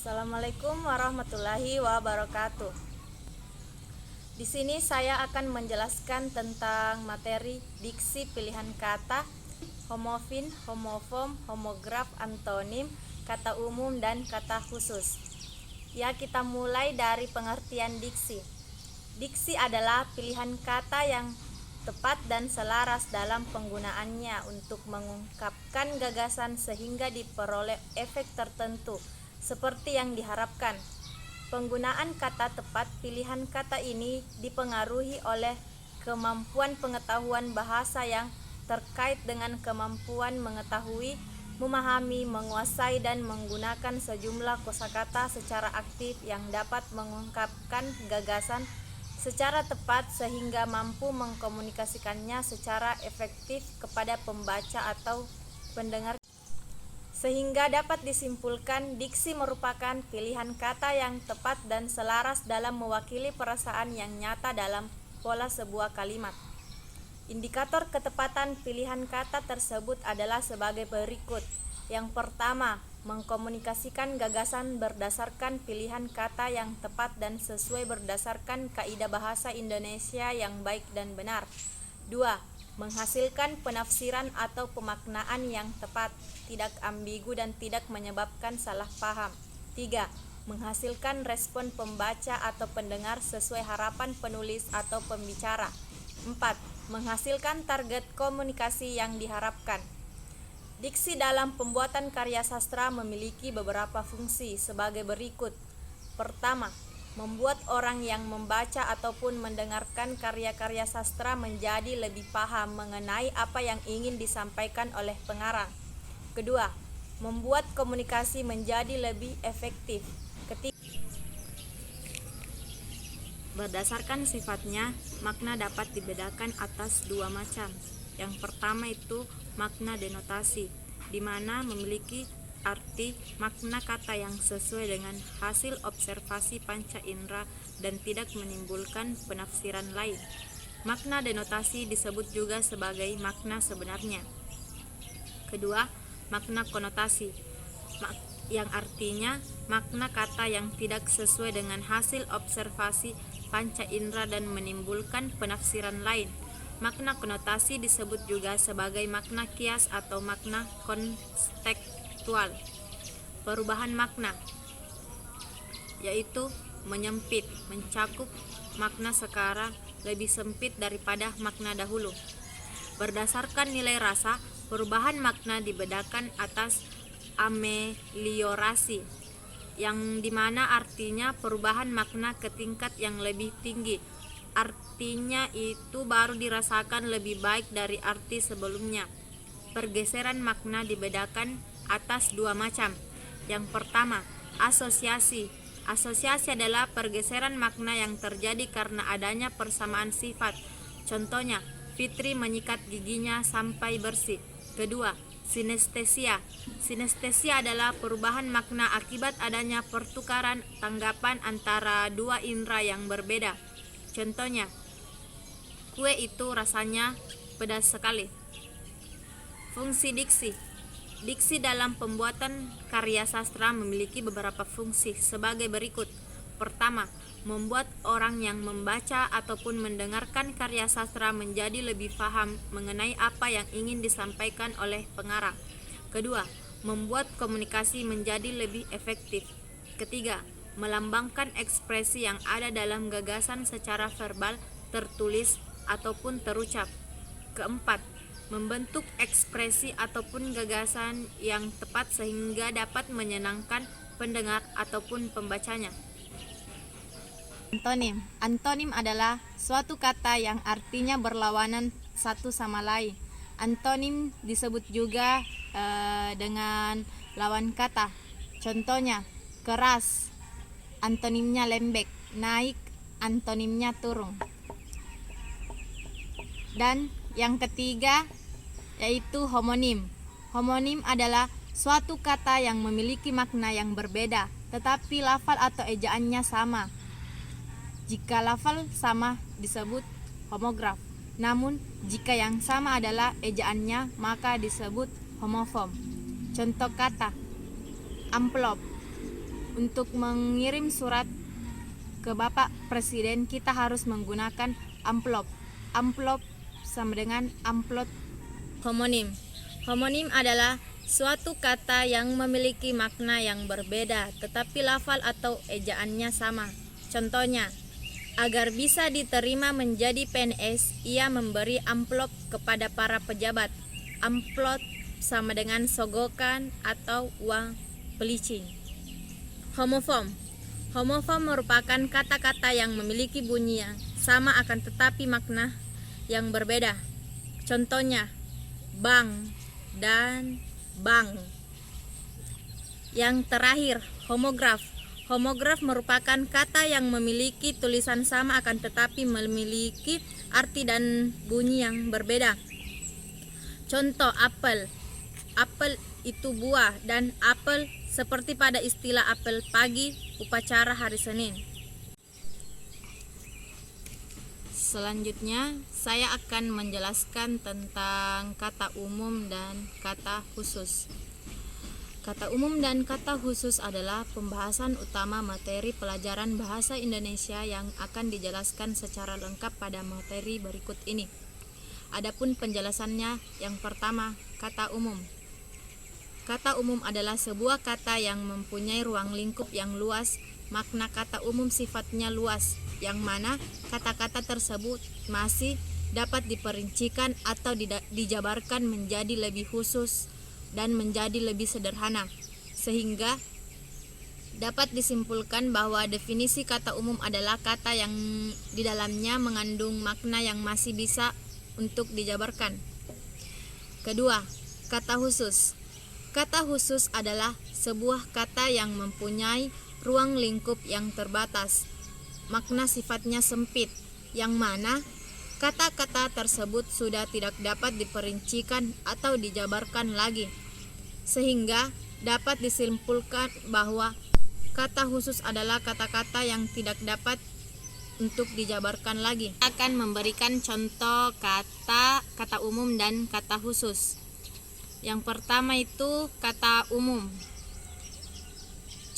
Assalamualaikum warahmatullahi wabarakatuh. Di sini saya akan menjelaskan tentang materi diksi pilihan kata, homofin, homofom, homograf, antonim, kata umum, dan kata khusus. Ya, kita mulai dari pengertian diksi. Diksi adalah pilihan kata yang tepat dan selaras dalam penggunaannya untuk mengungkapkan gagasan sehingga diperoleh efek tertentu seperti yang diharapkan. Penggunaan kata tepat pilihan kata ini dipengaruhi oleh kemampuan pengetahuan bahasa yang terkait dengan kemampuan mengetahui, memahami, menguasai, dan menggunakan sejumlah kosakata secara aktif yang dapat mengungkapkan gagasan secara tepat sehingga mampu mengkomunikasikannya secara efektif kepada pembaca atau pendengar. Sehingga dapat disimpulkan diksi merupakan pilihan kata yang tepat dan selaras dalam mewakili perasaan yang nyata dalam pola sebuah kalimat. Indikator ketepatan pilihan kata tersebut adalah sebagai berikut. Yang pertama, mengkomunikasikan gagasan berdasarkan pilihan kata yang tepat dan sesuai berdasarkan kaidah bahasa Indonesia yang baik dan benar. 2. Menghasilkan penafsiran atau pemaknaan yang tepat, tidak ambigu dan tidak menyebabkan salah paham. 3. Menghasilkan respon pembaca atau pendengar sesuai harapan penulis atau pembicara. 4. Menghasilkan target komunikasi yang diharapkan. Diksi dalam pembuatan karya sastra memiliki beberapa fungsi sebagai berikut. Pertama, membuat orang yang membaca ataupun mendengarkan karya-karya sastra menjadi lebih paham mengenai apa yang ingin disampaikan oleh pengarang. Kedua, membuat komunikasi menjadi lebih efektif. Ketiga, berdasarkan sifatnya, makna dapat dibedakan atas dua macam. Yang pertama itu makna denotasi, di mana memiliki arti makna kata yang sesuai dengan hasil observasi panca indera dan tidak menimbulkan penafsiran lain. Makna denotasi disebut juga sebagai makna sebenarnya. Kedua, makna konotasi, yang artinya makna kata yang tidak sesuai dengan hasil observasi panca indera dan menimbulkan penafsiran lain. Makna konotasi disebut juga sebagai makna kias atau makna kontekstual. Perubahan makna, yaitu menyempit, mencakup makna sekarang lebih sempit daripada makna dahulu. Berdasarkan nilai rasa, perubahan makna dibedakan atas ameliorasi, yang dimana artinya perubahan makna ke tingkat yang lebih tinggi. Artinya itu baru dirasakan lebih baik dari arti sebelumnya. Pergeseran makna dibedakan atas dua macam. Yang pertama, asosiasi. Asosiasi adalah pergeseran makna yang terjadi karena adanya persamaan sifat. Contohnya, Fitri menyikat giginya sampai bersih. Kedua, sinestesia. Sinestesia adalah perubahan makna akibat adanya pertukaran tanggapan antara dua indera yang berbeda. Contohnya, kue itu rasanya pedas sekali. Fungsi diksi. Diksi dalam pembuatan karya sastra memiliki beberapa fungsi sebagai berikut. Pertama, membuat orang yang membaca ataupun mendengarkan karya sastra menjadi lebih paham mengenai apa yang ingin disampaikan oleh pengarang. Kedua, membuat komunikasi menjadi lebih efektif. Ketiga, melambangkan ekspresi yang ada dalam gagasan secara verbal, tertulis, ataupun terucap. Keempat, membentuk ekspresi ataupun gagasan yang tepat sehingga dapat menyenangkan pendengar ataupun pembacanya. Antonim. Antonim adalah suatu kata yang artinya berlawanan satu sama lain. Antonim disebut juga dengan lawan kata. Contohnya, keras, antonimnya lembek, naik, antonimnya turun. Dan yang ketiga yaitu homonim. Homonim adalah suatu kata yang memiliki makna yang berbeda, tetapi lafal atau ejaannya sama. Jika lafal sama disebut homograf, namun jika yang sama adalah ejaannya maka disebut homofom. Contoh kata amplop, Untuk mengirim surat ke Bapak Presiden, kita harus menggunakan amplop. Amplop sama dengan amplop. Homonim. Homonim adalah suatu kata yang memiliki makna yang berbeda, tetapi lafal atau ejaannya sama. Contohnya, agar bisa diterima menjadi PNS, ia memberi amplop kepada para pejabat. Amplop sama dengan sogokan atau uang pelicin. Homofom. Homofom merupakan kata-kata yang memiliki bunyi yang sama akan tetapi makna yang berbeda. Contohnya, bang dan bang. Yang terakhir, homograf. Homograf merupakan kata yang memiliki tulisan sama akan tetapi memiliki arti dan bunyi yang berbeda. Contoh, apel. Apel itu buah dan apel seperti pada istilah apel pagi upacara hari Senin. Selanjutnya, saya akan menjelaskan tentang kata umum dan kata khusus. Kata umum dan kata khusus adalah pembahasan utama materi pelajaran bahasa Indonesia yang akan dijelaskan secara lengkap pada materi berikut ini. Adapun penjelasannya, yang pertama, kata umum. Kata umum adalah sebuah kata yang mempunyai ruang lingkup yang luas. Makna kata umum sifatnya luas, yang mana kata-kata tersebut masih dapat diperincikan atau dijabarkan menjadi lebih khusus dan menjadi lebih sederhana, sehingga dapat disimpulkan bahwa definisi kata umum adalah kata yang di dalamnya mengandung makna yang masih bisa untuk dijabarkan. Kedua, kata khusus. Kata khusus adalah sebuah kata yang mempunyai ruang lingkup yang terbatas. Makna sifatnya sempit, yang mana kata-kata tersebut sudah tidak dapat diperincikan atau dijabarkan lagi, sehingga dapat disimpulkan bahwa kata khusus adalah kata-kata yang tidak dapat untuk dijabarkan lagi. Akan memberikan contoh kata umum dan kata khusus. Yang pertama itu kata umum.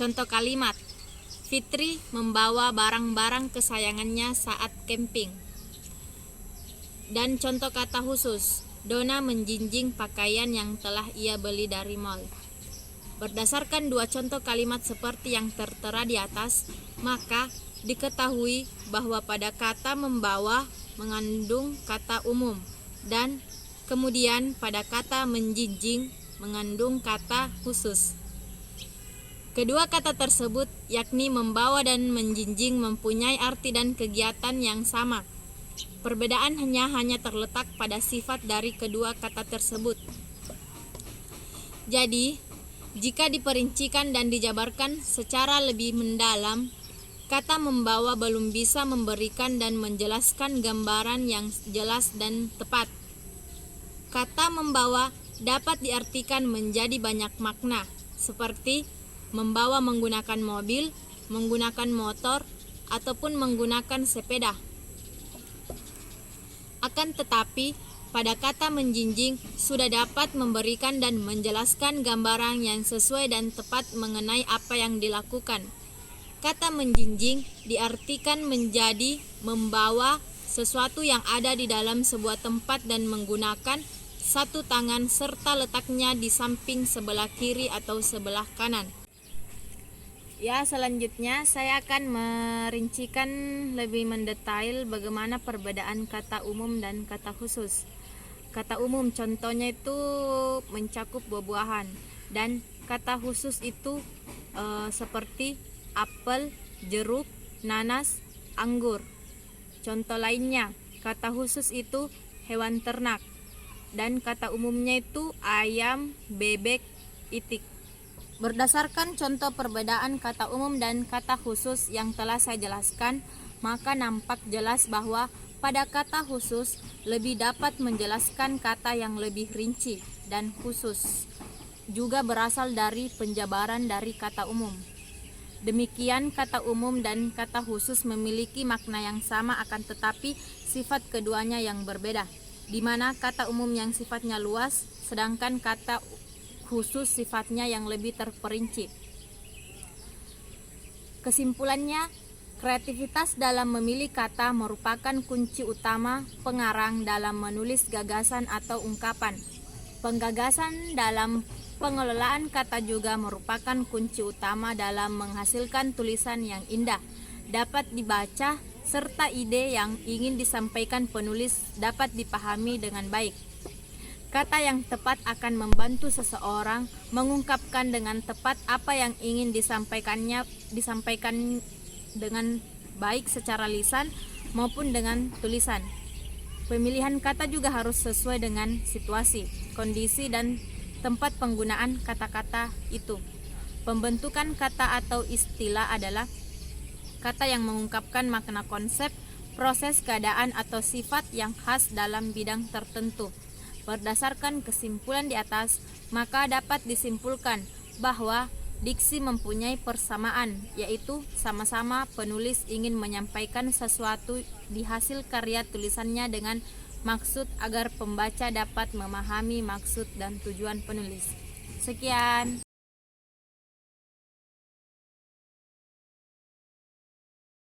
Contoh kalimat, Fitri membawa barang-barang kesayangannya saat camping. Dan contoh kata khusus, Dona menjinjing pakaian yang telah ia beli dari mall. Berdasarkan dua contoh kalimat seperti yang tertera di atas, maka diketahui bahwa pada kata membawa mengandung kata umum, dan kemudian pada kata menjinjing mengandung kata khusus. Kedua kata tersebut, yakni membawa dan menjinjing, mempunyai arti dan kegiatan yang sama. Perbedaan hanya terletak pada sifat dari kedua kata tersebut. Jadi, jika diperincikan dan dijabarkan secara lebih mendalam, kata membawa belum bisa memberikan dan menjelaskan gambaran yang jelas dan tepat. Kata membawa dapat diartikan menjadi banyak makna, seperti membawa menggunakan mobil, menggunakan motor, ataupun menggunakan sepeda. Akan tetapi, pada kata menjinjing sudah dapat memberikan dan menjelaskan gambaran yang sesuai dan tepat mengenai apa yang dilakukan. Kata menjinjing diartikan menjadi membawa sesuatu yang ada di dalam sebuah tempat dan menggunakan satu tangan serta letaknya di samping sebelah kiri atau sebelah kanan. Ya, selanjutnya saya akan merincikan lebih mendetail bagaimana perbedaan kata umum dan kata khusus. Kata umum contohnya itu mencakup buah-buahan, dan kata khusus itu seperti apel, jeruk, nanas, anggur. Contoh lainnya, kata khusus itu hewan ternak, dan kata umumnya itu ayam, bebek, itik. Berdasarkan contoh perbedaan kata umum dan kata khusus yang telah saya jelaskan, maka nampak jelas bahwa pada kata khusus lebih dapat menjelaskan kata yang lebih rinci, dan khusus juga berasal dari penjabaran dari kata umum. Demikian, kata umum dan kata khusus memiliki makna yang sama akan tetapi sifat keduanya yang berbeda, di mana kata umum yang sifatnya luas, sedangkan kata khusus sifatnya yang lebih terperinci. Kesimpulannya, kreativitas dalam memilih kata merupakan kunci utama pengarang dalam menulis gagasan atau ungkapan. Penggagasan dalam pengelolaan kata juga merupakan kunci utama dalam menghasilkan tulisan yang indah, dapat dibaca, serta ide yang ingin disampaikan penulis dapat dipahami dengan baik. Kata yang tepat akan membantu seseorang mengungkapkan dengan tepat apa yang ingin disampaikan dengan baik secara lisan maupun dengan tulisan. Pemilihan kata juga harus sesuai dengan situasi, kondisi, dan tempat penggunaan kata-kata itu. Pembentukan kata atau istilah adalah kata yang mengungkapkan makna konsep, proses, keadaan, atau sifat yang khas dalam bidang tertentu. Berdasarkan kesimpulan di atas, maka dapat disimpulkan bahwa diksi mempunyai persamaan, yaitu sama-sama penulis ingin menyampaikan sesuatu di hasil karya tulisannya dengan maksud agar pembaca dapat memahami maksud dan tujuan penulis. Sekian.